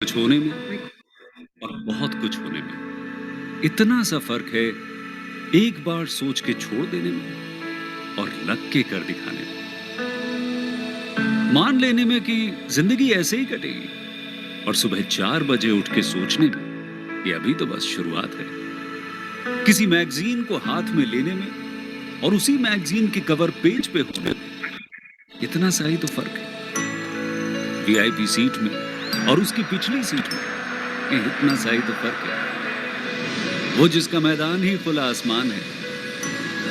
कुछ होने में और बहुत कुछ होने में इतना सा फर्क है, एक बार सोच के छोड़ देने में और लग के कर दिखाने में। मान लेने में कि जिंदगी ऐसे ही कटेगी और सुबह 4 बजे उठ के सोचने में कि अभी तो बस शुरुआत है। किसी मैगजीन को हाथ में लेने में और उसी मैगजीन के कवर पेज पे होने में इतना सा ही तो फर्क है। वीआईपी सीट में और उसकी पिछली सीट में इतना सा ही तो फर्क है। वो जिसका मैदान ही खुला आसमान है,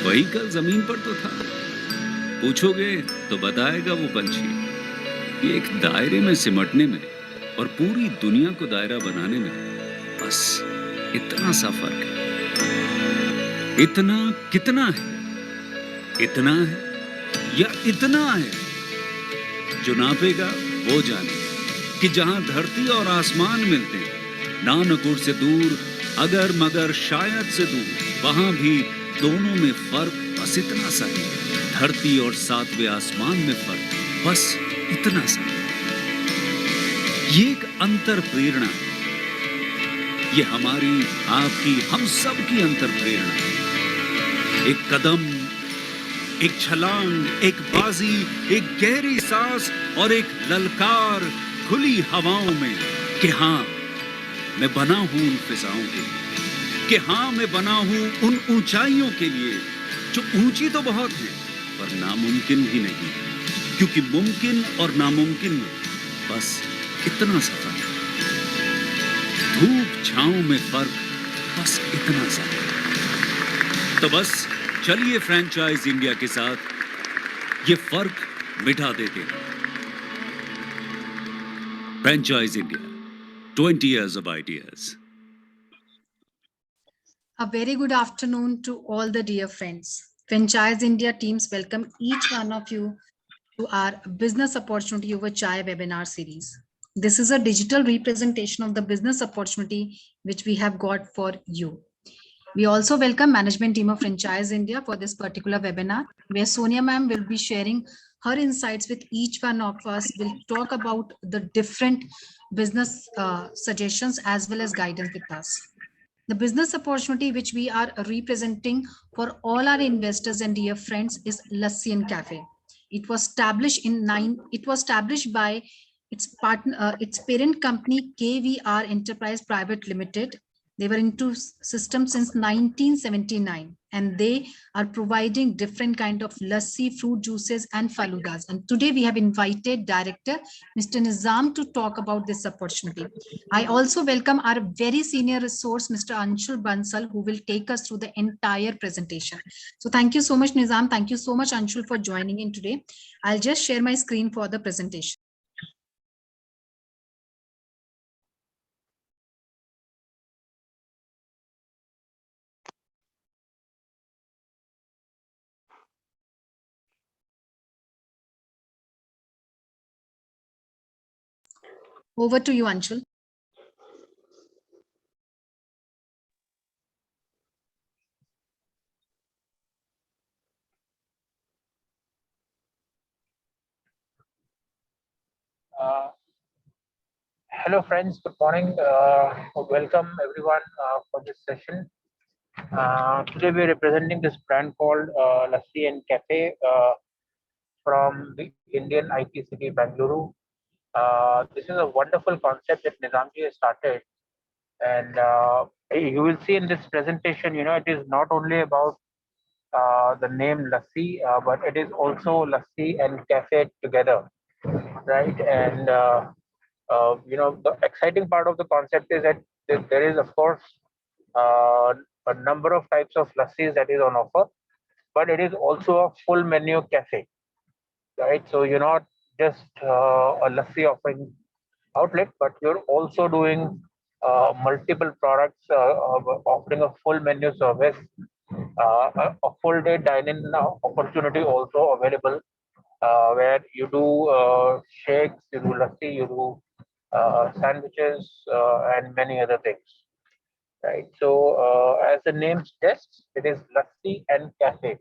वही कल जमीन पर तो था। पूछोगे तो बताएगा वो पंछी कि एक दायरे में सिमटने में और पूरी दुनिया को दायरा बनाने में बस इतना सा फर्क है। इतना कितना है? इतना है या इतना है? जो नापेगा वो जाने कि जहां धरती और आसमान मिलते हैं, नानकुर से दूर, अगर मगर शायद से दूर, वहां भी दोनों में फर्क बस इतना सा है। धरती और सातवें आसमान में फर्क बस इतना सा है। ये एक अंतर प्रेरणा है। ये हमारी, आपकी, हम सब की अंतर प्रेरणा है। एक कदम, एक छलांग, एक बाजी, एक गहरी सांस और एक ललकार खुली हवाओं में कि हाँ, मैं बना हूं उन फिजाओं के लिए, कि हाँ, मैं बना हूं उन ऊंचाइयों के लिए जो ऊंची तो बहुत है पर नामुमकिन भी नहीं, क्योंकि मुमकिन और नामुमकिन में बस इतना सा फर्क है। धूप छांव में फर्क बस इतना सा है। तो बस चलिए फ्रेंचाइज इंडिया के साथ ये फर्क मिटा देते हैं। Franchise India, 20 years of ideas. A very good afternoon to all the dear friends. Franchise India teams welcome each one of you to our Business Opportunity Over Chai webinar series. This is a digital representation of the business opportunity which we have got for you. We also welcome management team of Franchise India for this particular webinar, where Sonia ma'am will be sharing her insights with each one of us. We'll talk about the different business suggestions as well as guidance with us. The business opportunity which we are representing for all our investors and dear friends is Lassi and Café. It was established by its partner, its parent company KVR Enterprise Private Limited. They were into system since 1979, and they are providing different kind of lassi, fruit juices, and faludas. And today we have invited Director Mr. Nizam to talk about this opportunity. I also welcome our very senior resource, Mr. Anshul Bansal, who will take us through the entire presentation. So thank you so much, Nizam. Thank you so much, Anshul, for joining in today. I'll just share my screen for the presentation. Over to you, Anshul. Hello friends, good morning. Welcome everyone for this session. Today we are representing this brand called Lassi and Café from the Indian IT city Bangalore. This is a wonderful concept that Nizamji has started, and you will see in this presentation, it is not only about the name Lassi, but it is also Lassi and Café together, right? And the exciting part of the concept is that there is, of course, uh, a number of types of lassis that is on offer, but it is also a full menu cafe, right? So you're not just a lassi offering outlet, but you're also doing multiple products, offering a full menu service, a full day dine-in opportunity also available, where you do shakes, you do lassi, you do sandwiches, and many other things. Right. So, as the name suggests, it is lassi and cafe.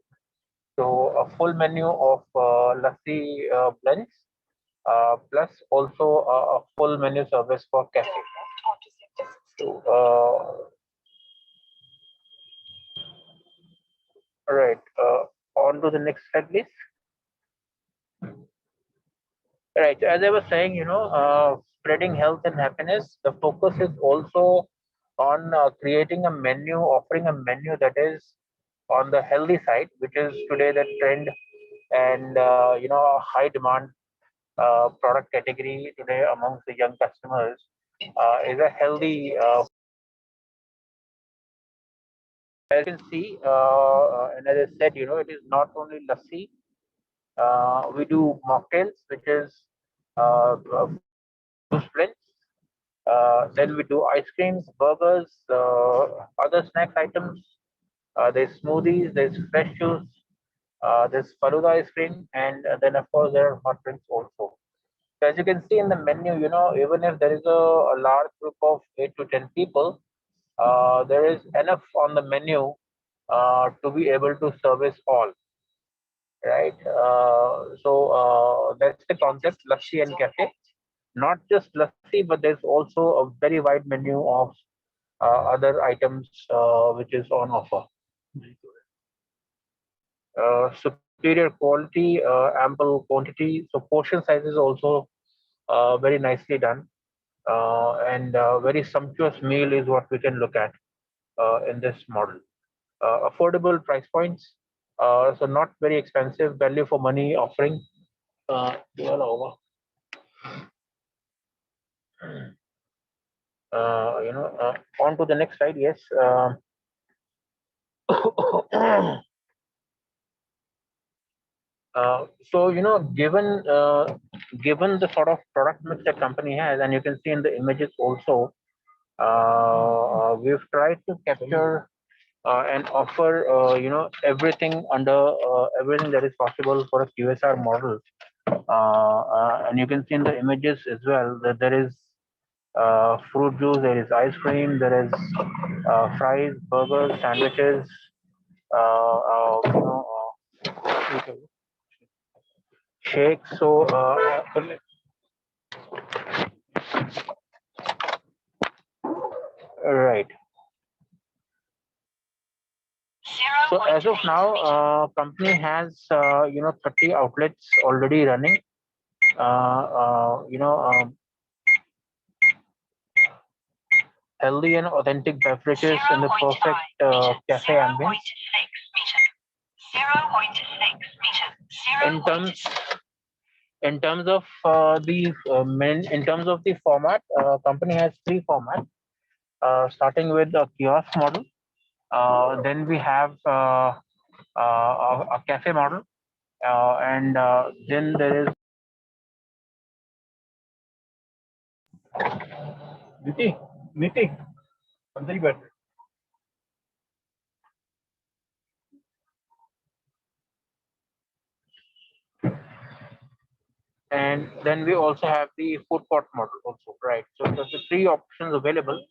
So, a full menu of lassi blends, plus also a full menu service for cafe. So, all right, on to the next slide, please. Right. As I was saying, spreading health and happiness, the focus is also on creating a menu, offering a menu that is on the healthy side, which is today the trend and a high demand product category today amongst the young customers is a healthy. As you can see, and as I said, it is not only lassi. We do mocktails, which is juice blends. Then we do ice creams, burgers, other snacks items. There's smoothies, there's fresh juice, there's Faluda ice cream, and then of course there are hot drinks also. So as you can see in the menu, even if there is a large group of 8 to 10 people, there is enough on the menu to be able to service all, right? So that's the concept, Lassi and Cafe. Not just Lassi, but there's also a very wide menu of other items which is on offer. Superior quality, ample quantity. So portion size is also very nicely done, and very sumptuous meal is what we can look at in this model. Affordable price points, so not very expensive, value for money offering. Over. On to the next slide. Yes. So given the sort of product mix that company has, and you can see in the images also, we've tried to capture and offer everything under everything that is possible for a QSR model. And you can see in the images as well that there is fruit juice, there is ice cream, there is fries, burgers, sandwiches, uh, uh, you know, shakes. So right. So as of now, company has 30 outlets already running. Healthy and authentic beverages in the perfect cafe ambience. In terms of in terms of the format, company has 3 formats. Starting with the kiosk model, then we have a cafe model, and then there is Niti, अंदर ही बैठ. And then we also have the food court model also, right? So there's the 3 options available.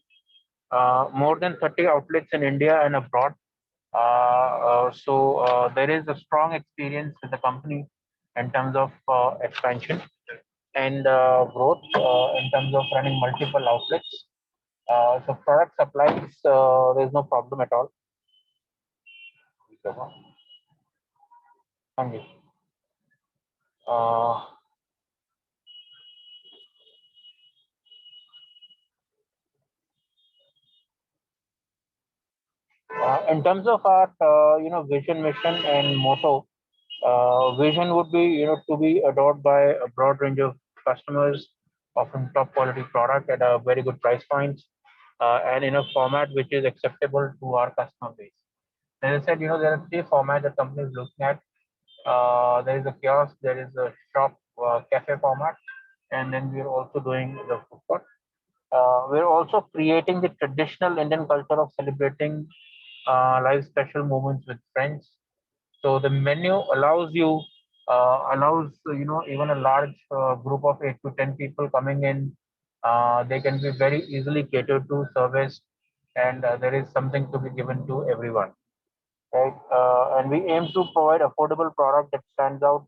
More than 30 outlets in India and abroad. So there is a strong experience with the company in terms of expansion and growth in terms of running multiple outlets. So product supplies, there's no problem at all. Thank you. In terms of our vision, mission, and motto, vision would be to be adored by a broad range of customers, often top quality product at a very good price points, and in a format which is acceptable to our customer base. As I said, there are 3 formats that company is looking at. There is a kiosk, there is a shop, cafe format, and then we're also doing the food court. We're also creating the traditional Indian culture of celebrating live special moments with friends. So the menu allows even a large group of 8 to 10 people coming in. They can be very easily catered to, service, and there is something to be given to everyone, right? And we aim to provide affordable product that stands out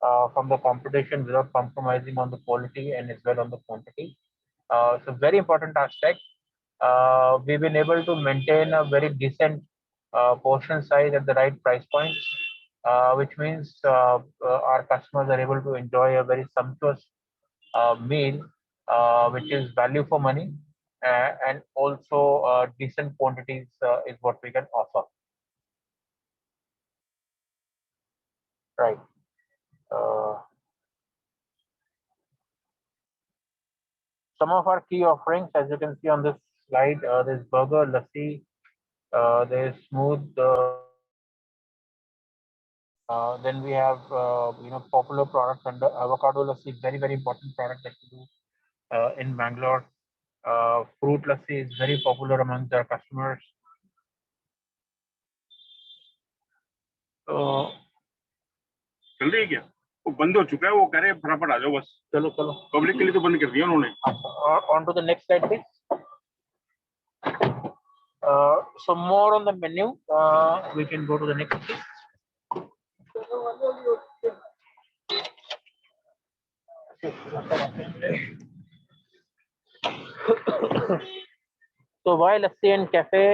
from the competition without compromising on the quality and as well on the quantity. So very important aspect. We've been able to maintain a very decent portion size at the right price point, which means our customers are able to enjoy a very sumptuous meal, which is value for money, and also decent quantities is what we can offer. Right. Uh, some of our key offerings, as you can see on this slide, there's burger, lassi, there's smooth. Then we have popular products under avocado lassi, very important product that we do in Bangalore. Fruit lassi is very popular among our customers. So चल रही है क्या? वो बंद हो चुका है, वो कह रहे हैं फटाफट आ जाओ बस. चलो चलो. पब्लिक के लिए तो बंद कर दिया उन्होंने. On to the next slide, please. So more on the menu. We can go to the next, please. So why Lassi and Cafe?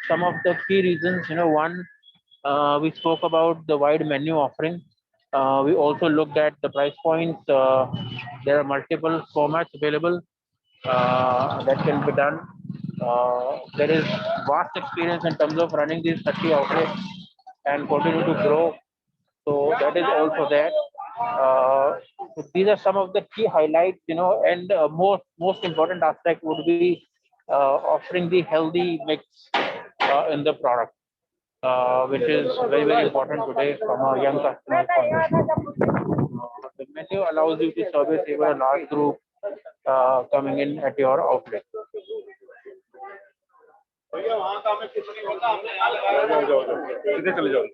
Some of the key reasons, one, we spoke about the wide menu offering. We also looked at the price points. There are multiple formats available that can be done. There is vast experience in terms of running these 30 outlets and continue to grow. So that is also there. So these are some of the key highlights, and most important aspect would be offering the healthy mix in the product, which is very important today from a young customer point of view. The menu allows you to service even a large group coming in at your outlet. सीधे चले जाओ.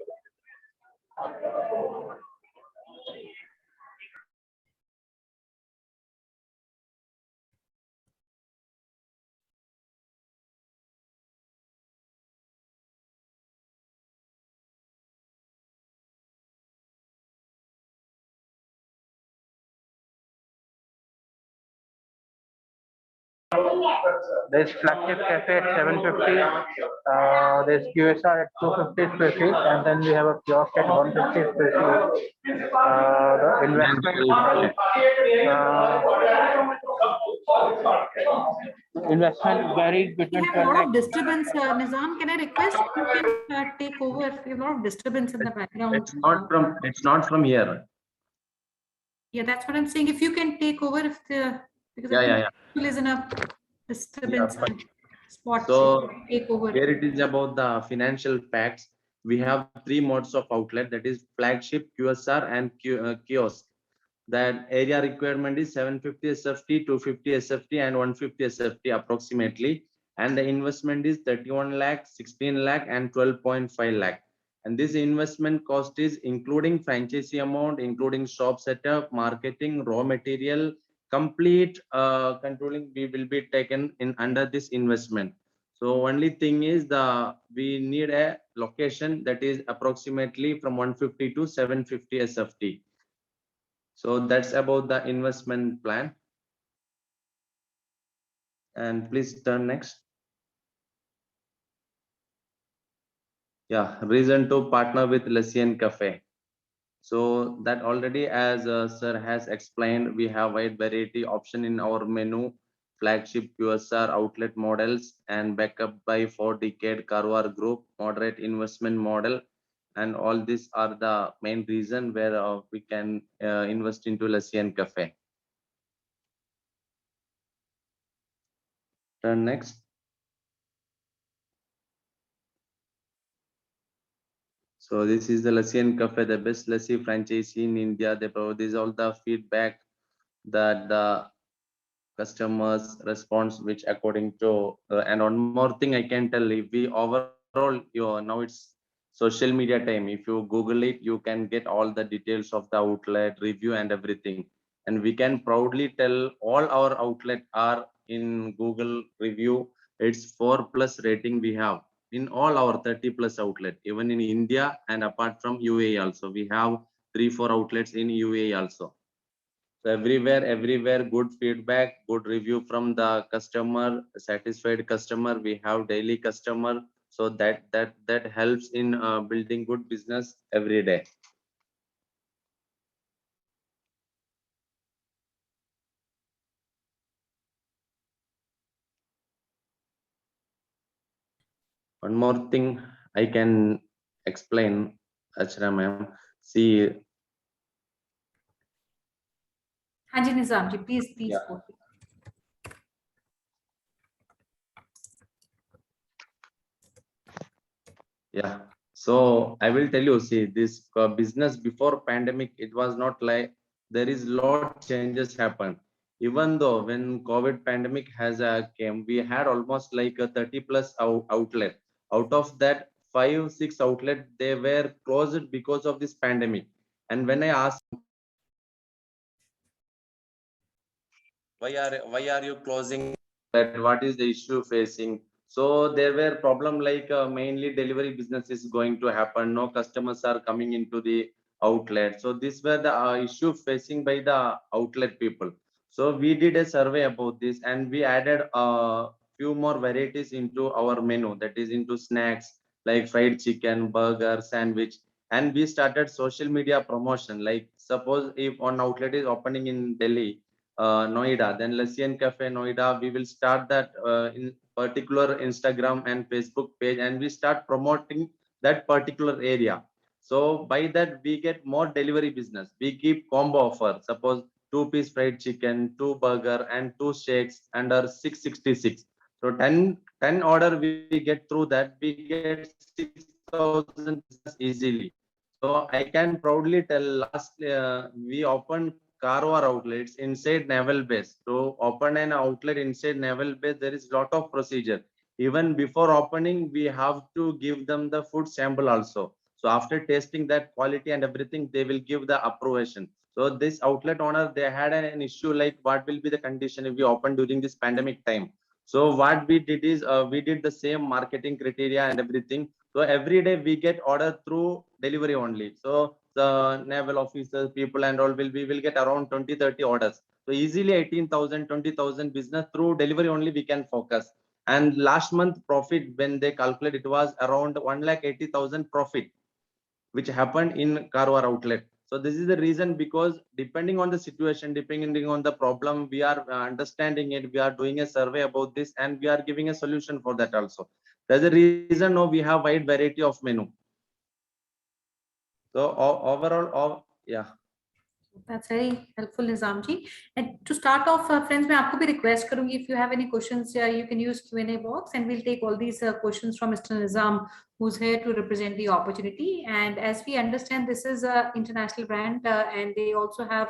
There's flagship cafe at 750. There's QSR at 250 square feet, and then we have a kiosk at 150 square feet. The investment varies between. We have a lot of disturbance, Nizam. Can I request you can take over? We have a lot of disturbance in the background. It's not from here. Yeah, that's what I'm saying. If you can take over, because Yeah. is in a disturbance spot. So take over. here it is about the financial facts. We have three modes of outlet, that is flagship, QSR, and kiosk. That area requirement is 750 SFT, 250 SFT, and 150 SFT approximately. And the investment is 31 lakh, 16 lakh, and 12.5 lakh. And this investment cost is including franchisee amount, including shop setup, marketing, raw material, complete controlling we will be taken in under this investment. So only thing is we need a location that is approximately from 150 to 750 SFT. So that's about the investment plan. And please turn next. Yeah, reason to partner with Lassi and Café. So that already, as sir has explained, we have wide variety option in our menu, flagship QSR outlet models, and backup by 4-decade Karwar group, moderate investment model. And all these are the main reason where we can invest into Lassi and Café. Turn next. So this is the Lassi and Café, the best lassi franchisee in India. They provide this all the feedback that the customers response, which according to and one more thing I can tell, if we overall now it's social media time. If you Google it, you can get all the details of the outlet review and everything. And we can proudly tell all our outlet are in Google review. It's 4+ rating we have in all our 30+ outlet, even in India and apart from UAE also we have 3-4 outlets in UAE also. So everywhere, good feedback, good review from the customer, satisfied customer. We have daily customer, so that helps in building good business every day. One more thing I can explain, Achra ma'am. See, हाँ जी निजाम जी, please yeah. go. Yeah. So I will tell you, see, this business before pandemic, it was not like there is lot changes happen. Even though when COVID pandemic has came, we had almost like a 30 plus outlet. Out of that, 5-6 outlet they were closed because of this pandemic. And when I asked, why are you closing that, what is the issue facing, so there were problem like mainly delivery business is going to happen, no customers are coming into the outlet, so these were the issue facing by the outlet people. So we did a survey about this and we added a few more varieties into our menu, that is into snacks like fried chicken, burger, sandwich. And we started social media promotion, like suppose if one outlet is opening in Delhi, Noida, then Lassi and Café Noida, we will start that in particular Instagram and Facebook page, and we start promoting that particular area. So by that we get more delivery business. We keep combo offer. Suppose 2-piece fried chicken, 2 burger, and 2 shakes under 666. So 10 order we get through that, we get 6,000 business easily. So I can proudly tell last we opened Karwar outlets inside naval base. To open an outlet inside naval base, there is lot of procedure. Even before opening, we have to give them the food sample also. So after tasting that quality and everything, they will give the approbation. So this outlet owner, they had an issue like what will be the condition if we open during this pandemic time. So what we did is we did the same marketing criteria and everything. So every day we get order through delivery only. So the naval officers, people and all we will get around 20-30 orders. So easily 18,000, 20,000 business through delivery only we can focus. And last month profit, when they calculate, it was around 1,80,000 profit, which happened in Karwar outlet. So this is the reason, because depending on the situation, depending on the problem, we are understanding it. We are doing a survey about this and we are giving a solution for that also. There's a reason now we have wide variety of menu. So overall, yeah. That's very helpful, Nizam ji. And to start off, friends, मैं आपको भी request करूंगी, if you have any questions, you can use Q&A box, and we'll take all these questions from Mr. Nizam, who's here to represent the opportunity. And as we understand, this is an international brand, and they also have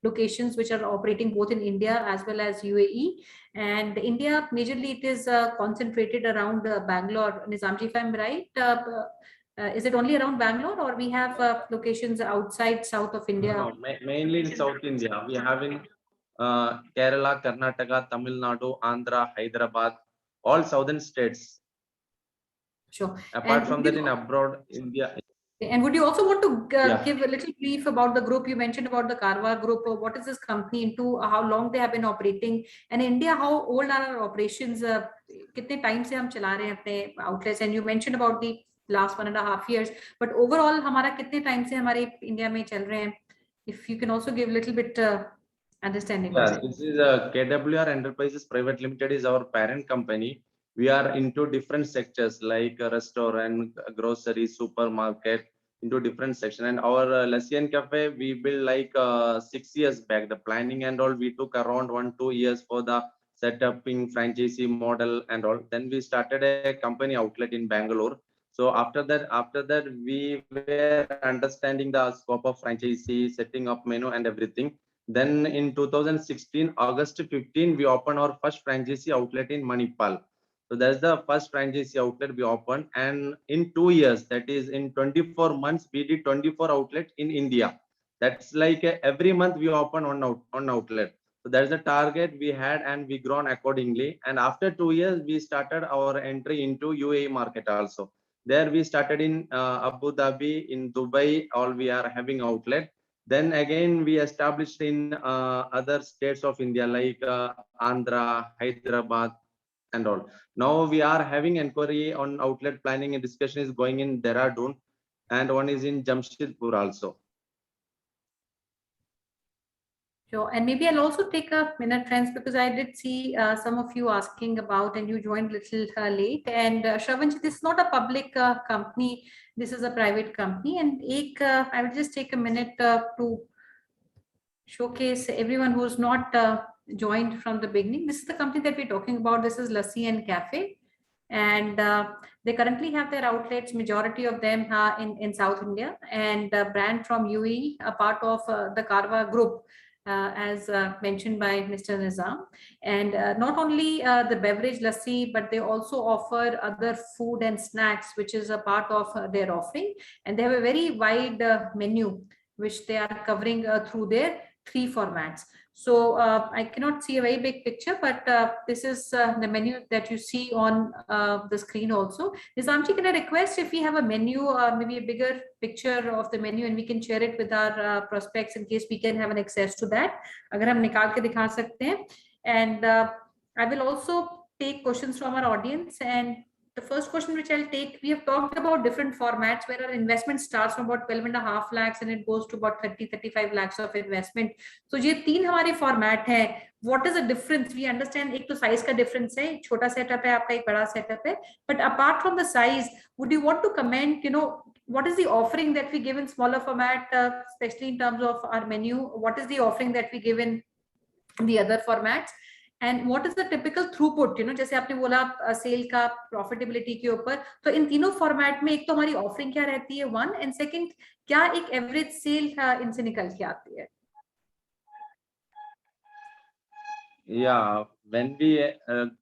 locations which are operating both in India as well as UAE. And India, majorly, it is concentrated around Bangalore. Nizam ji, if I'm right. Is it only around Bangalore, or we have locations outside south of India? No, mainly in South India. We have in Kerala, Karnataka, Tamil Nadu, Andhra, Hyderabad, all southern states. Sure. Apart And from that, in abroad, India. And would you also want to Yeah. give a little brief about the group? You mentioned about the Karwar group. What is this company into? How long they have been operating? And in India, how old are our operations? कितने time से हम चला रहे हैं अपने outlets? And you mentioned about the last 1.5 years. But overall, हमारा कितने time से हमारे India में चल रहे हैं? If you can also give a little bit understanding. Yes, this is KWR Enterprises Private Limited is our parent company. We are into different sectors like restaurant, grocery, supermarket, into different section. And our Lassi and Cafe, we built like 6 years back. The planning and all, we took around 1-2 years for the setuping franchisee model and all. Then we started a company outlet in Bangalore. So after that, we were understanding the scope of franchisee, setting up menu and everything. Then in 2016, August 15, we opened our first franchisee outlet in Manipal. So that's the first franchisee outlet we opened. And in 2 years, that is in 24 months, we did 24 outlets in India. That's like every month we open one outlet. So that's the target we had and we grown accordingly. And after 2 years, we started our entry into UAE market also. There we started in Abu Dhabi, in Dubai, all we are having outlet. Then again, we established in other states of India like Andhra, Hyderabad, and all. Now we are having inquiry on outlet planning and discussion is going in Dehradun, and one is in Jamshedpur also. Sure. And maybe I'll also take a minute, friends, because I did see some of you asking about, and you joined a little late. And Shravanji, this is not a public company. This is a private company. And I will just take a minute to showcase everyone who's not joined from the beginning. This is the company that we're talking about. This is Lassi and Café. And they currently have their outlets, majority of them in South India, and a brand from UAE, a part of the Karwar group. As mentioned by Mr. Nizam. And not only the beverage lassi, but they also offer other food and snacks, which is a part of their offering. And they have a very wide menu, which they are covering through their 3 formats. So I cannot see a very big picture, but this is the menu that you see on the screen also. Nizamji, can I request if we have a menu or maybe a bigger picture of the menu, and we can share it with our prospects in case we can have an access to that. Agar hum nikal ke dikha sakte hain. And I will also take questions from our audience. And the first question which I'll take, we have talked about different formats where our investment starts from about 12.5 lakhs and it goes to about 30-35 lakhs of investment. So ये 3 हमारे format हैं. What is the difference? We understand एक तो size का difference है, छोटा setup है आपका, एक बड़ा setup है. But apart from the size, would you want to comment, what is the offering that we give in smaller format, especially in terms of our menu? What is the offering that we give in the other formats? And what is the typical throughput, जैसे आपने बोला cell का profitability के ऊपर, तो इन तीनों format में एक तो हमारी ऑफरिंग क्या रहती है, 1, एंड सेकंड क्या एक एवरेज सेल इनसे निकल के आती है? Yeah, when we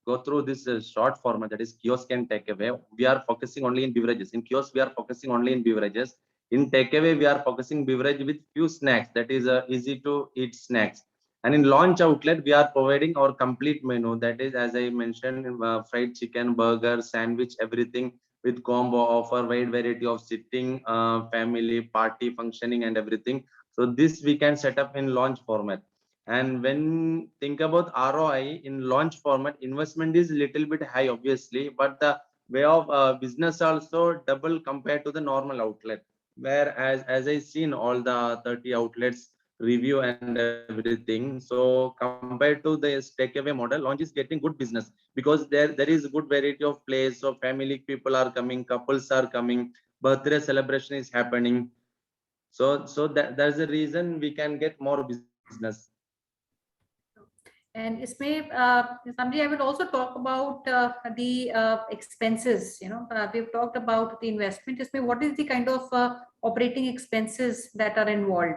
go through this short format, that is kiosk and takeaway, we are focusing only in beverages. In kiosk, we are focusing only in beverages. In takeaway, we are focusing beverage with few snacks, that is easy to eat snacks. And in launch outlet, we are providing our complete menu. That is, as I mentioned, fried chicken, burger, sandwich, everything with combo offer, wide variety of sitting, family, party, functioning, and everything. So this we can set up in launch format. And when think about ROI in launch format, investment is little bit high, obviously, but the way of business also double compared to the normal outlet. Whereas, as I seen all the 30 outlets review and everything, so compared to the takeaway model, launch is getting good business because there is good variety of place. So family people are coming, couples are coming, birthday celebration is happening. So that's the reason we can get more business. And इसमें Samji, I will also talk about the expenses. We've talked about the investment. इसमें what is the kind of operating expenses that are involved,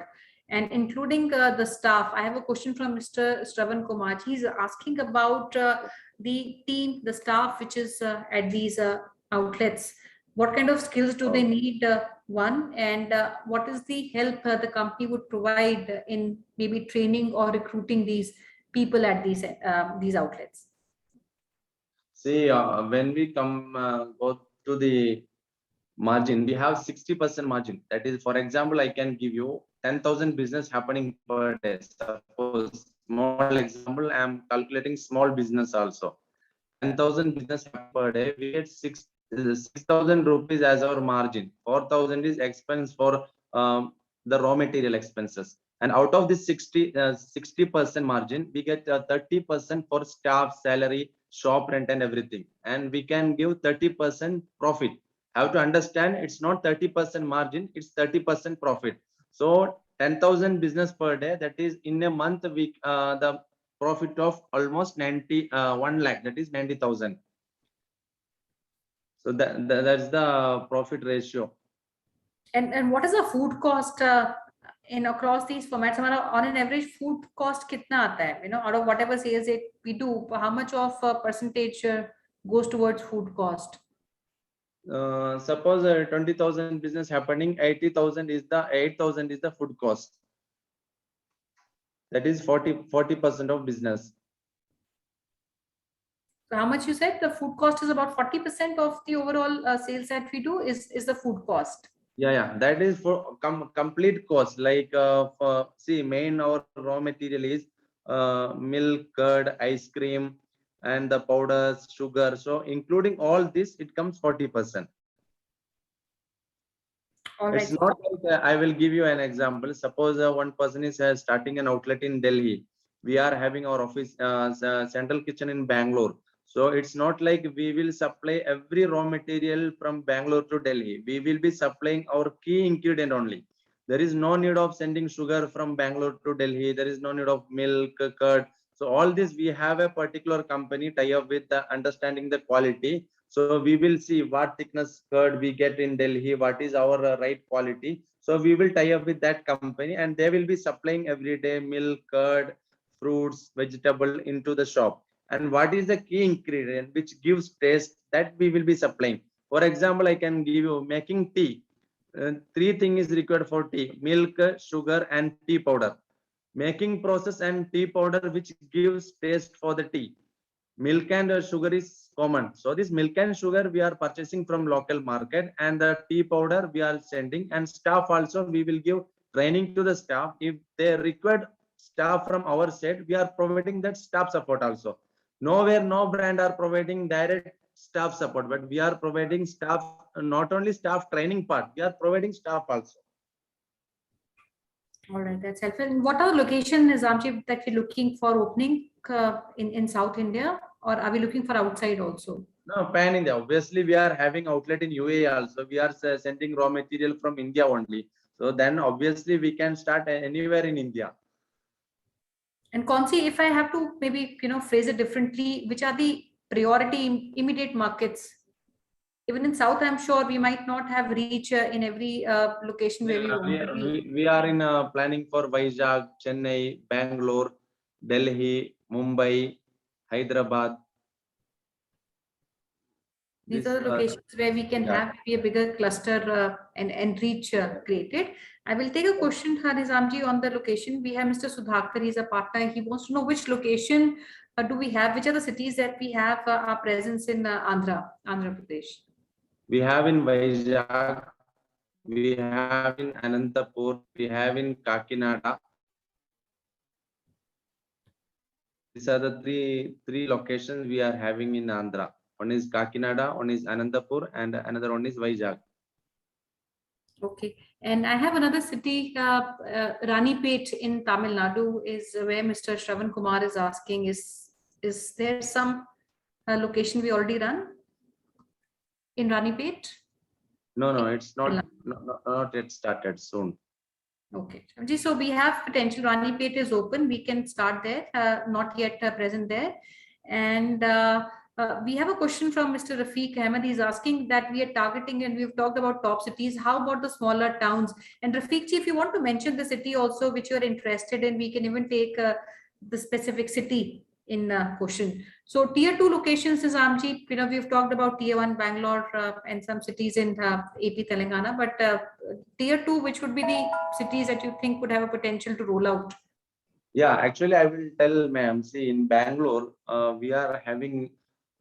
and including the staff. I have a question from Mr. Shravan Kumar. He's asking about the team, the staff which is at these outlets. What kind of skills do they need? One, and what is the help the company would provide in maybe training or recruiting these people at these outlets? See, when we come go to the margin, we have 60% margin. That is, for example, I can give you 10,000 business happening per day. Suppose small example, I am calculating small business also. 10,000 business per day, we get 6,000 rupees as our margin. 4,000 is expense for the raw material expenses. And out of this 60% margin, we get 30% for staff salary, shop rent, and everything. And we can give 30% profit. Have to understand, it's not 30% margin, it's 30% profit. So 10,000 business per day, that is in a month, we the profit of almost 1 lakh, that is 90,000. So that's the profit ratio. And what is the food cost in across these formats? On an average, food cost kitna aata hai? Out of whatever sales we do, how much of percentage goes towards food cost? Suppose 20,000 business happening, 8,000 is the food cost. That is 40% of business. how much you said the food cost is about 40% of the overall sales that we do is the food cost. Yeah, that is for complete cost. Like for see, main our raw material is milk, curd, ice cream, and the powders, sugar. So including all this, it comes 40%. All right. It's not like I will give you an example. Suppose one person is starting an outlet in Delhi. We are having our office central kitchen in Bangalore. So it's not like we will supply every raw material from Bangalore to Delhi. We will be supplying our key ingredient only. There is no need of sending sugar from Bangalore to Delhi. There is no need of milk, curd. So all this we have a particular company tie up with understanding the quality. So we will see what thickness curd we get in Delhi, what is our right quality. So we will tie up with that company and they will be supplying every day milk, curd, fruits, vegetable into the shop. And what is the key ingredient which gives taste that we will be supplying. For example, I can give you making tea. Three things is required for tea: milk, sugar, and tea powder. Making process and tea powder which gives taste for the tea. Milk and sugar is common. So this milk and sugar we are purchasing from local market, and the tea powder we are sending, and staff also we will give training to the staff. If they required staff from our side, we are providing that staff support also. Nowhere, no brand are providing direct staff support, but we are providing staff, not only staff training part, we are providing staff also. All right, that's helpful. And what are the location, Nizamji, that we're looking for opening in South India, or are we looking for outside also? No, pan India. Obviously, we are having outlet in UAE also. We are sending raw material from India only. So then obviously we can start anywhere in India. And Konsi, if I have to maybe phrase it differently, which are the priority immediate markets? Even in South, I'm sure we might not have reach in every location where we want to be. We are in planning for Vizag, Chennai, Bangalore, Delhi, Mumbai, Hyderabad. These are the locations where we can have maybe a bigger cluster and reach created. I will take a question, Nizamji, on the location. We have Mr. Sudhakar, he's a partner. He wants to know which location do we have, which are the cities that we have our presence in Andhra Pradesh. We have in Vizag, we have in Anantapur, we have in Kakinada. These are the three locations we are having in Andhra. One is Kakinada, one is Anantapur, and another one is Vizag. Okay, and I have another city, Ranipet in Tamil Nadu, is where Mr. Shravan Kumar is asking, is there some location we already run in Ranipet? No, it's not yet started, soon. Okay, so we have potential. Ranipet is open, we can start there, not yet present there. And we have a question from Mr. Rafiq Ahmed. He's asking that we are targeting, and we've talked about top cities. How about the smaller towns? And Rafiq ji, if you want to mention the city also which you're interested in, we can even take the specific city in question. So tier 2 locations, Nizamji, we've talked about tier 1 Bangalore and some cities in AP Telangana, but tier 2, which would be the cities that you think would have a potential to roll out? Yeah, actually I will tell ma'am, see, in Bangalore, we are having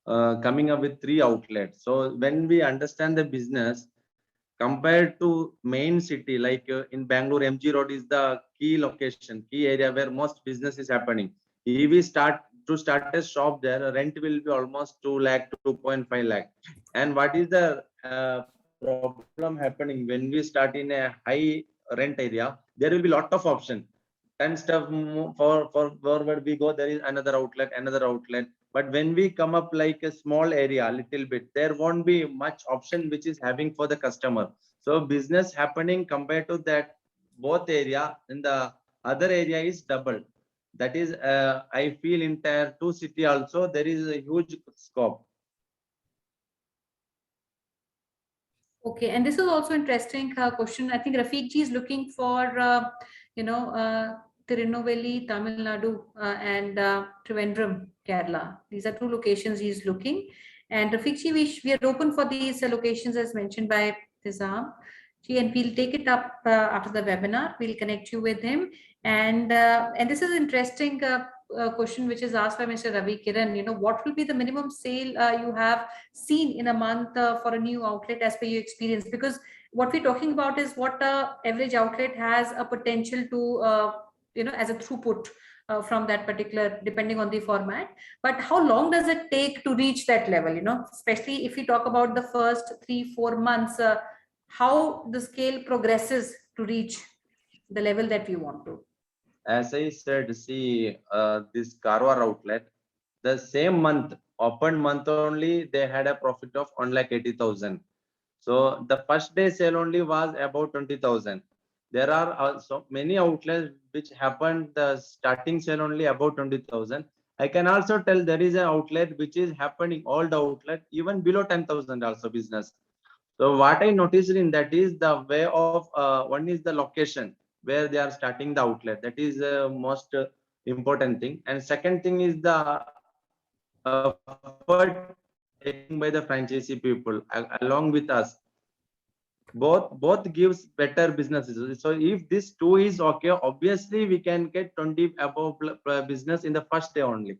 coming up with 3 outlets. So when we understand the business compared to main city, like in Bangalore, MG Road is the key location, key area where most business is happening. If we start a shop there, rent will be almost 2 lakh to 2.5 lakh. And what is the problem happening when we start in a high rent area? There will be lot of option. 10 stuff forward we go, there is another outlet. But when we come up like a small area, a little bit, there won't be much option which is having for the customer. So business happening compared to that both area, in the other area is double. That is, I feel in tier 2 city also there is a huge scope. Okay, and this is also interesting question. I think Rafiq ji is looking for, Tirunelveli, Tamil Nadu, and Trivandrum, Kerala. These are 2 locations he's looking. And Rafiq ji, we are open for these locations as mentioned by Nizam. And we'll take it up after the webinar. We'll connect you with him. And this is interesting. question which is asked by Mr. Ravi Kiran, what will be the minimum sale you have seen in a month for a new outlet as per your experience? Because what we're talking about is what average outlet has a potential to, as a throughput from that particular, depending on the format. But how long does it take to reach that level? Especially if we talk about the first 3-4 months, how the scale progresses to reach the level that we want to. As I said, see, this Karwar outlet, the same month, open month only, they had a profit of 1,80,000. So the first day sale only was about 20,000. There are also many outlets which happened the starting sale only about 20,000. I can also tell there is an outlet which is happening, all the outlet even below 10,000 also business. So what I noticed in that is the way of one is the location where they are starting the outlet. That is most important thing. And second thing is the effort taken by the franchisee people along with us. Both gives better businesses. So if this two is okay, obviously we can get 20 above business in the first day only.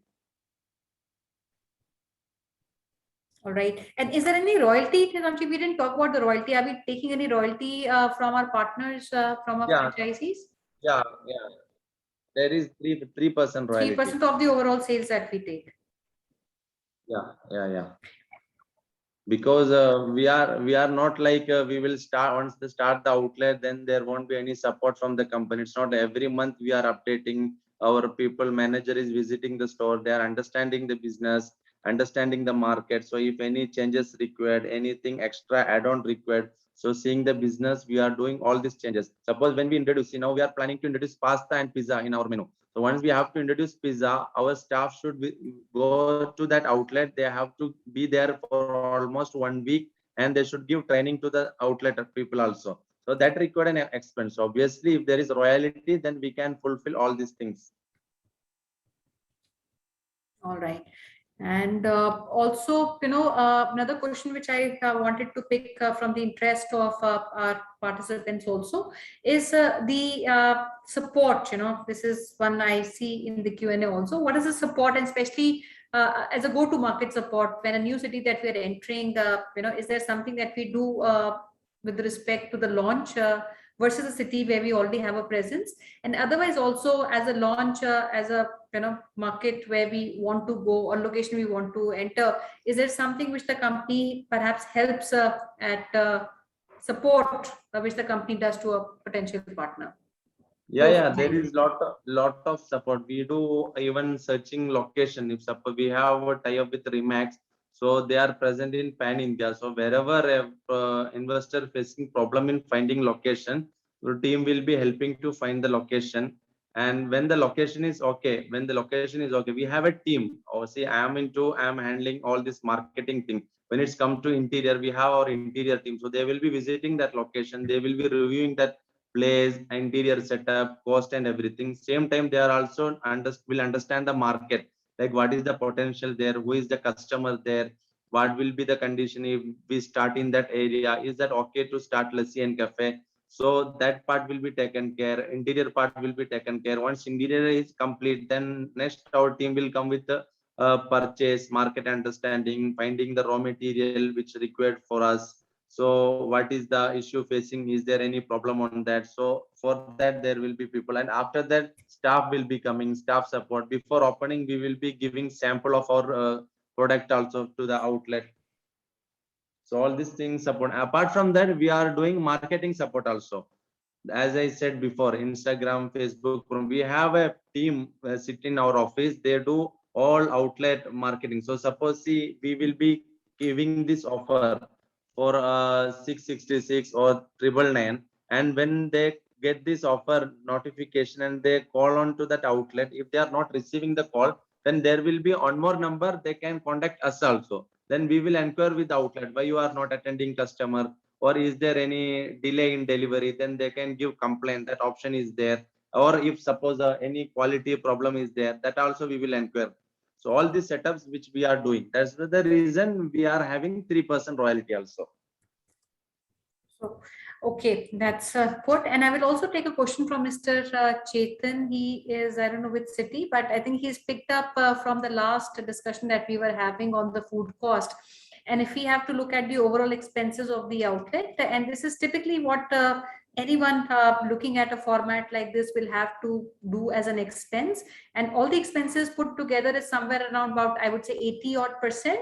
All right. And is there any royalty? We didn't talk about the royalty. Are we taking any royalty from our partners, from our franchisees? Yeah. There is 3% royalty. 3% of the overall sales that we take. Yeah. Because we are not like we will start once they start the outlet, then there won't be any support from the company. It's not every month we are updating. Our people manager is visiting the store. They are understanding the business, understanding the market. So if any changes required, anything extra add-on required, so seeing the business, we are doing all these changes. Suppose when we introduce, now we are planning to introduce pasta and pizza in our menu. So once we have to introduce pizza, our staff should go to that outlet. They have to be there for almost 1 week, and they should give training to the outlet people also. So that required an expense. Obviously, if there is royalty, then we can fulfill all these things. All right. And also, another question which I wanted to pick from the interest of our participants also is the support. This is one I see in the Q&A also. What is the support, and especially as a go-to-market support when a new city that we are entering? Is there something that we do with respect to the launch versus a city where we already have a presence? And otherwise, also as a launch, as a market where we want to go or location we want to enter, is there something which the company perhaps helps at support which the company does to a potential partner? Yeah, there is lot of support. We do even searching location. If suppose we have a tie-up with Remax, so they are present in pan India. So wherever investor facing problem in finding location, the team will be helping to find the location. And when the location is okay, we have a team. Or see, I am handling all this marketing thing. When it's come to interior, we have our interior team. So they will be visiting that location. They will be reviewing that place, interior setup, cost and everything. Same time, they are also will understand the market, like what is the potential there, who is the customer there, what will be the condition if we start in that area, is that okay to start Lassi and Café? So that part will be taken care, interior part will be taken care. Once interior is complete, then next our team will come with the purchase, market understanding, finding the raw material which required for us. So what is the issue facing? Is there any problem on that? So for that, there will be people. And after that, staff will be coming, staff support. Before opening, we will be giving sample of our product also to the outlet. So all these things support. Apart from that, we are doing marketing support also. As I said before, Instagram, Facebook, we have a team sit in our office. They do all outlet marketing. So suppose we will be giving this offer for 666 or 999, and when they get this offer notification and they call on to that outlet, if they are not receiving the call, then there will be one more number they can contact us also. Then we will inquire with the outlet why you are not attending customer, or is there any delay in delivery. Then they can give complaint, that option is there. Or if suppose any quality problem is there, that also we will inquire. So all these setups which we are doing, that's the reason we are having 3% royalty also. So Okay, that's good. And I will also take a question from Mr. Chetan. He is, I don't know which city, but I think he's picked up from the last discussion that we were having on the food cost. And if we have to look at the overall expenses of the outlet, and this is typically what anyone looking at a format like this will have to do as an expense. And all the expenses put together is somewhere around about, I would say 80% odd,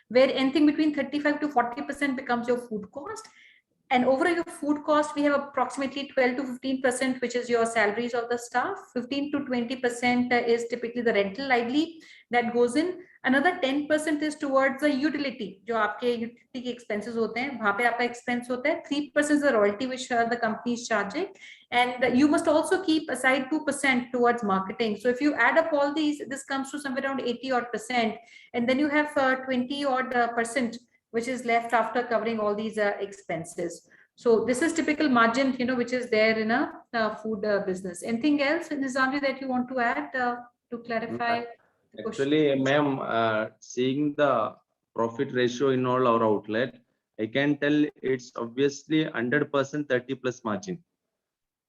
where anything between 35 to 40% becomes your food cost. And over your food cost, we have approximately 12 to 15%, which is your salaries of the staff. 15 to 20% is typically the rental lively that goes in. Another 10% is towards the utility. जो आपके utility के expenses होते हैं, वहाँ पे आपका expense होता है. 3% is the royalty which the company is charging. And you must also keep aside 2% towards marketing. So if you add up all these, this comes to somewhere around 80% odd. And then you have 20% which is left after covering all these expenses. So this is typical margin, which is there in a food business. Anything else, Nizamji, that you want to add to clarify? Actually, ma'am, seeing the profit ratio in all our outlet, I can tell it's obviously 100% 30 plus margin.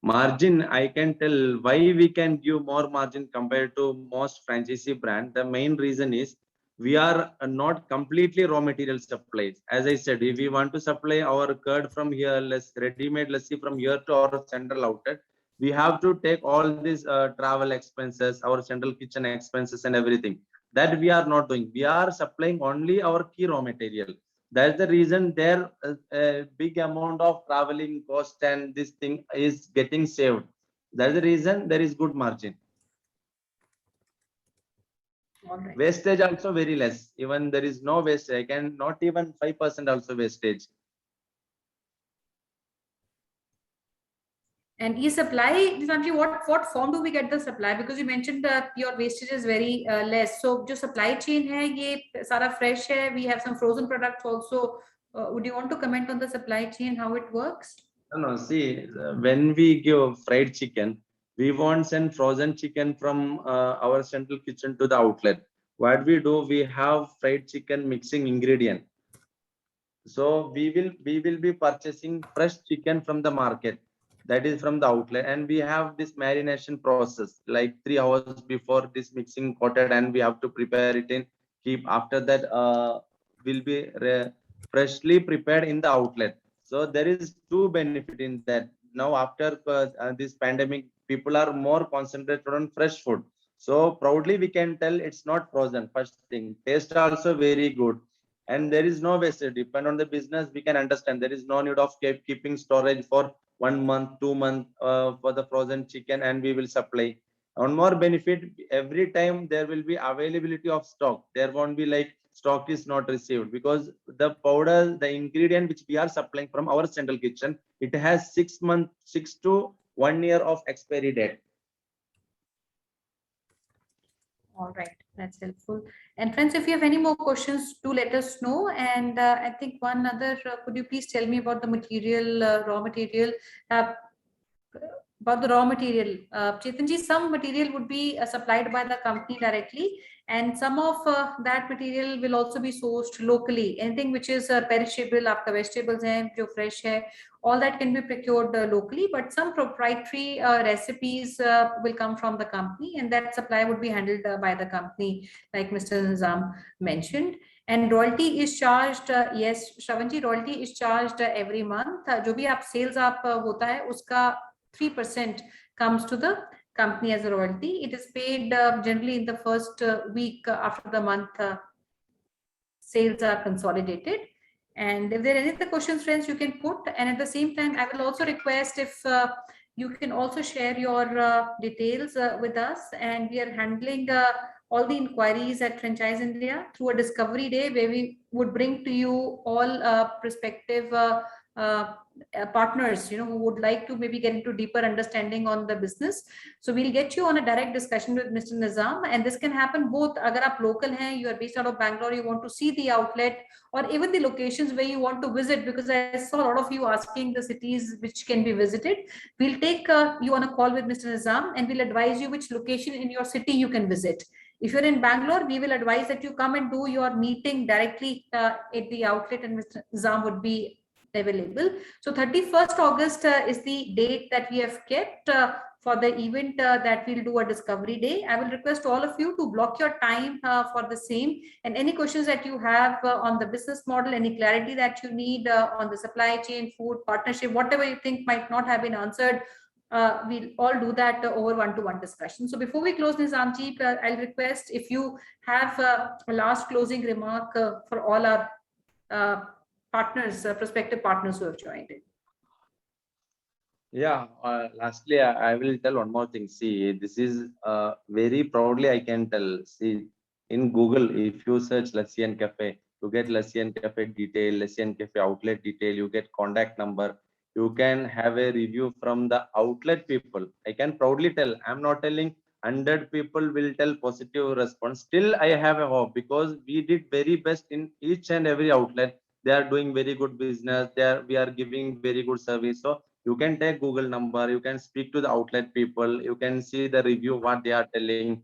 Margin, I can tell why we can give more margin compared to most franchisee brand. The main reason is we are not completely raw material supplies. As I said, if we want to supply our curd from here, ready-made lassi from here to our central outlet, we have to take all these travel expenses, our central kitchen expenses and everything. That we are not doing. We are supplying only our key raw material. That's the reason there a big amount of traveling cost and this thing is getting saved. That's the reason there is good margin. All right. Wastage also very less. Even there is no wastage. I can not even 5% also wastage. And e-supply, what form do we get the supply? Because you mentioned that your wastage is very less. So जो supply chain है, ये सारा fresh है. We have some frozen products also. Would you want to comment on the supply chain, how it works? No, see, when we give fried chicken, we won't send frozen chicken from our central kitchen to the outlet. What we do, we have fried chicken mixing ingredient. So we will be purchasing fresh chicken from the market, that is from the outlet, and we have this marination process like 3 hours before this mixing coated, and we have to prepare it in keep. After that will be freshly prepared in the outlet. So there is two benefit in that. Now after this pandemic, people are more concentrated on fresh food. So proudly we can tell it's not frozen. First thing, taste also very good. And there is no wastage. Depend on the business, we can understand there is no need of keeping storage for 1 month, 2 months for the frozen chicken, and we will supply. One more benefit, every time there will be availability of stock. There won't be like stock is not received, because the powder, the ingredient which we are supplying from our central kitchen, it has 6 months, 6 to 1 year of expiry date. All right, that's helpful. And friends, if you have any more questions, do let us know. And I think one other, could you please tell me about the material, raw material? About the raw material, Chetanji, some material would be supplied by the company directly, and some of that material will also be sourced locally. Anything which is perishable, आपका vegetables हैं, जो fresh है, all that can be procured locally, but some proprietary recipes will come from the company, and that supply would be handled by the company, like Mr. Nizam mentioned. And royalty is charged, yes, Shravanji, royalty is charged every month. जो भी आप sales आप होता है, उसका 3% comes to the company as a royalty. It is paid generally in the first week after the month sales are consolidated. And if there are any other questions, friends, you can put. And at the same time, I will also request if you can also share your details with us. And we are handling all the inquiries at Franchiseindia through a discovery day, where we would bring to you all prospective partners, who would like to maybe get into deeper understanding on the business. So we'll get you on a direct discussion with Mr. Nizam, and this can happen both agar aap local hain, you are based out of Bangalore, you want to see the outlet, or even the locations where you want to visit, because I saw a lot of you asking the cities which can be visited. We'll take you on a call with Mr. Nizam, and we'll advise you which location in your city you can visit. If you're in Bangalore, we will advise that you come and do your meeting directly at the outlet, and Mr. Nizam would be available. So 31st August is the date that we have kept for the event that we'll do a discovery day. I will request all of you to block your time for the same, and any questions that you have on the business model, any clarity that you need on the supply chain, food, partnership, whatever you think might not have been answered, we'll all do that over one-to-one discussion. So before we close, Nizamji, I'll request if you have a last closing remark for all our partners, prospective partners who have joined in. Yeah, lastly, I will tell one more thing. See, this is very proudly I can tell. See, in Google, if you search Lassi and Café, you get Lassi and Café detail, Lassi and Café outlet detail, you get contact number, you can have a review from the outlet people. I can proudly tell, I'm not telling 100 people will tell positive response. Still, I have a hope because we did very best in each and every outlet. They are doing very good business. We are giving very good service. So you can take Google number, you can speak to the outlet people, you can see the review, what they are telling.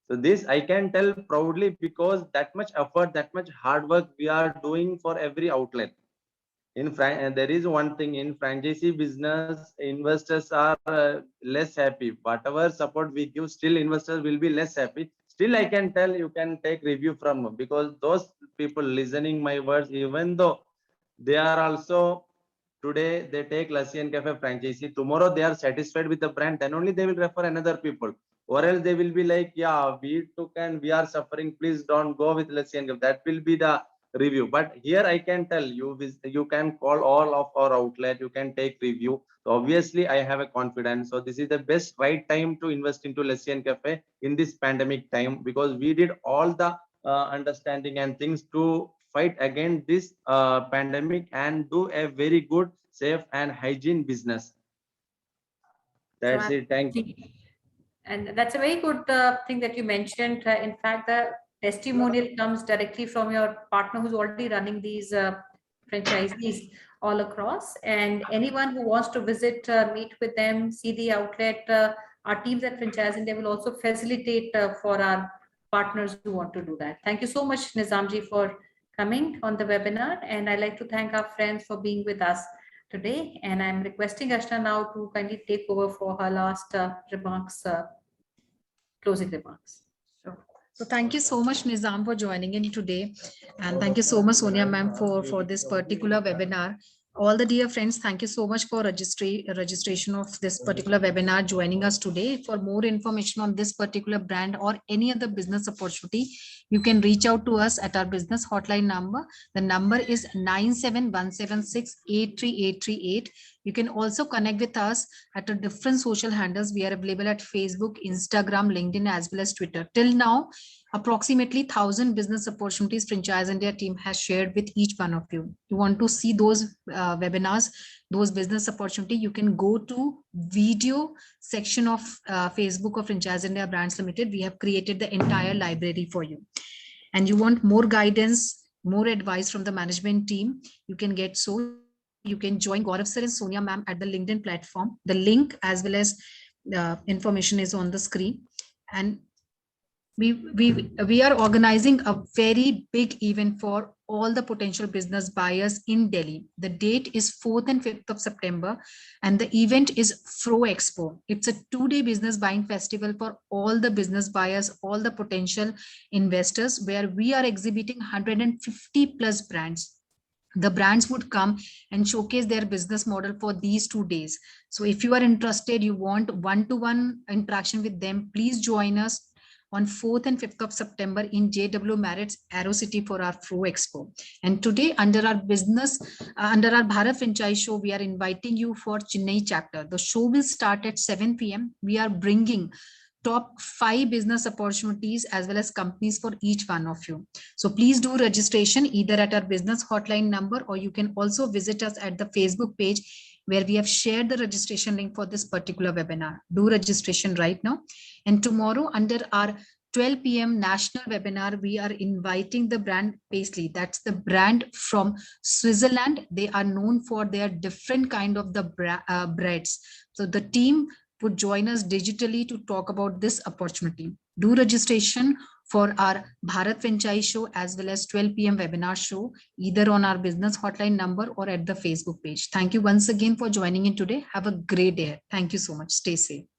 So this I can tell proudly because that much effort, that much hard work we are doing for every outlet. There is one thing in franchisee business, investors are less happy. Whatever support we give, still investors will be less happy. Still, I can tell you can take review from, because those people listening my words, even though they are also today they take Lassi and Café franchisee, tomorrow they are satisfied with the brand, then only they will refer another people, or else they will be like, yeah, we took and we are suffering, please don't go with Lassi and Café. That will be the review. But here I can tell you, you can call all of our outlet, you can take review. So obviously I have a confidence. So this is the best right time to invest into Lassi and Café in this pandemic time, because we did all the understanding and things to fight against this pandemic and do a very good, safe and hygiene business. That's it. Thank you. And that's a very good thing that you mentioned. In fact, the testimonial comes directly from your partner who's already running these franchisees all across. And anyone who wants to visit, meet with them, see the outlet, our teams at Franchiseindia will also facilitate for our partners who want to do that. Thank you so much, Nizamji, for coming on the webinar. And I'd like to thank our friends for being with us today. And I'm requesting Ashna now to kindly take over for her last remarks, closing remarks. So thank you so much, Nizam, for joining in today. And thank you so much, Sonia ma'am, for this particular webinar. All the dear friends, thank you so much for registration of this particular webinar, joining us today. For more information on this particular brand or any other business opportunity, you can reach out to us at our business hotline number. The number is 97176-83838. You can also connect with us at a different social handles. We are available at Facebook, Instagram, LinkedIn, as well as Twitter. Till now, approximately 1,000 business opportunities Franchiseindia team has shared with each one of you. You want to see those webinars, those business opportunity, you can go to video section of Facebook of Franchiseindia Brands Limited. We have created the entire library for you. And you want more guidance, more advice from the management team, you can get so. You can join Gaurav sir and Sonia ma'am at the LinkedIn platform. The link as well as information is on the screen. And we are organizing a very big event for all the potential business buyers in Delhi. The date is 4th and 5th of September, and the event is Fro Expo. It's a 2-day business buying festival for all the business buyers, all the potential investors, where we are exhibiting 150 plus brands. The brands would come and showcase their business model for these 2 days. So if you are interested, you want one-to-one interaction with them, please join us on 4th and 5th of September in JW Marriott's Aero City for our Fro Expo. And today, under our Bharat Franchise Show, we are inviting you for Chennai chapter. The show will start at 7 p.m. We are bringing top 5 business opportunities as well as companies for each one of you. So please do registration either at our business hotline number, or you can also visit us at the Facebook page where we have shared the registration link for this particular webinar. Do registration right now. And tomorrow under our 12 p.m. national webinar, we are inviting the brand Paisley. That's the brand from Switzerland. They are known for their different kind of the breads. So the team would join us digitally to talk about this opportunity. Do registration for our Bharat Franchise Show as well as 12 p.m. webinar show, either on our business hotline number or at the Facebook page. Thank you once again for joining in today. Have a great day. Thank you so much. Stay safe.